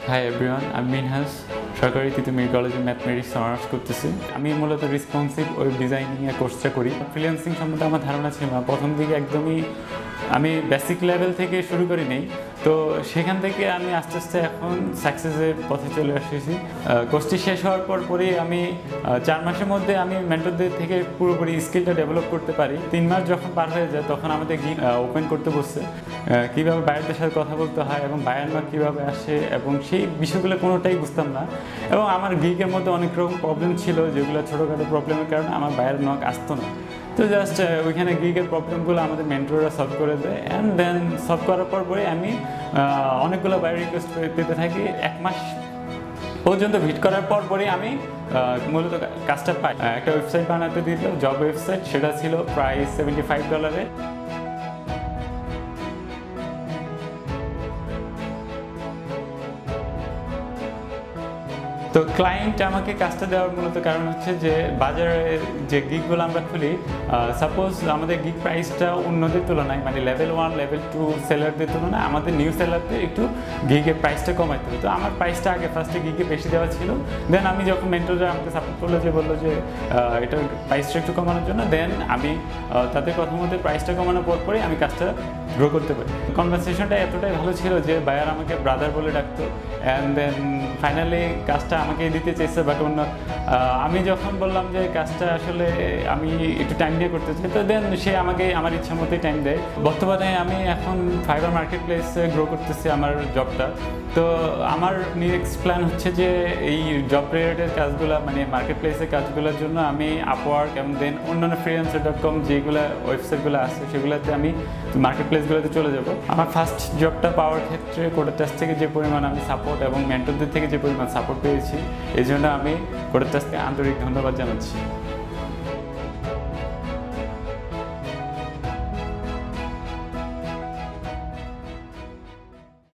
Hi everyone, আমি মিনহাজ সরকারি তৃতীয় কলেজে ম্যাথমেটিক্স অনার্স করতেছি। আমি মূলত রেসপন্সিভ ওয়েব ডিজাইনিংয়ের কোর্সটা করি। ফ্রিল্যান্সিং সম্বন্ধে আমার ধারণা ছিল না, প্রথম দিকে একদমই আমি বেসিক লেভেল থেকে শুরু করি নেই, তো সেখান থেকে আমি আস্তে আস্তে এখন সাকসেসের পথে চলে আসতেছি। কোর্সটি শেষ হওয়ার পরেই আমি 4 মাসের মধ্যে আমি মেন্টরদের থেকে পুরোপুরি স্কিলটা ডেভেলপ করতে পারি। 3 মাস যখন পার হয়ে যায় তখন আমাদের গিগ ওপেন করতে বসছে, কীভাবে বায়ারদের সাথে কথা বলতে হয় এবং বায়ার নক কীভাবে আসে এবং সেই বিষয়গুলো কোনোটাই বুঝতাম না। এবং আমার গিগের মধ্যে অনেক রকম প্রবলেম ছিল, যেগুলো ছোটোখাটো প্রবলেমের কারণে আমার বায়ার নক আসতো না। তো জাস্ট ওইখানে গিগের প্রবলেমগুলো আমাদের মেন্টররা সলভ করে দেয়, অ্যান্ড দেন সলভ করার পরে আমি অনেকগুলো বায়ার রিকোয়েস্ট পেতে থাকি। 1 মাস পর্যন্ত ভিট করার পরে আমি মূলত কাজটা পাই। একটা ওয়েবসাইট বানাতে দিল, জব ওয়েবসাইট, সেটা ছিল প্রায় $75। তো ক্লায়েন্ট আমাকে কাজটা দেওয়ার মূলত কারণ হচ্ছে যে বাজারে যে গিগগুলো আমরা খুলি, সাপোজ আমাদের গিগ প্রাইসটা অন্যদের তুলনায়, মানে লেভেল 1 লেভেল 2 সেলারদের তুলনায় আমাদের নিউ সেলারদের একটু গিগের প্রাইসটা কমাইতে হবে। তো আমার প্রাইসটা আগে ফার্স্টে গিগে বেশি দেওয়া ছিল, দেন আমি যখন মেন্টররা আমাকে সাপোর্ট করলো, যে বললো যে এটার প্রাইসটা একটু কমানোর জন্য, দেন আমি তাদের কথা মতো প্রাইসটা কমানোর পরে আমি কাজটা গ্রো করতে পারি। কনভারসেশনটা এতটাই ভালো ছিল যে বায়ার আমাকে ব্রাদার বলে ডাকতো, অ্যান্ড দেন ফাইনালি কাজটা আমাকে দিতে চেয়েছে। বাট আমি যখন বললাম যে কাজটা আসলে আমি একটু টাইম দিয়ে করতে চাই, তো দেন সে আমাকে আমার ইচ্ছা মতোই টাইম দেয়। বর্তমানে আমি এখন ফাইবার মার্কেট প্লেসে গ্রো করতেছি আমার জবটা। তো আমার নেক্সট প্ল্যান হচ্ছে যে এই জব রিলেটেড কাজগুলো, মানে মার্কেট প্লেসের কাজগুলোর জন্য আমি আপওয়ার্ক এবং দেন অন্যান্য freelancer.com যেগুলো ওয়েবসাইটগুলো আছে সেগুলোতে আমি মার্কেট প্লেসগুলোতে চলে যাব। আমার ফার্স্ট জবটা পাওয়ার ক্ষেত্রে CodersTrust থেকে যে পরিমাণ আমি সাপোর্ট এবং মেন্টরদের থেকে যে পরিমাণ সাপোর্ট পেয়েছি, এই জন্য আমি CodersTrustকে আন্তরিক ধন্যবাদ জানাচ্ছি।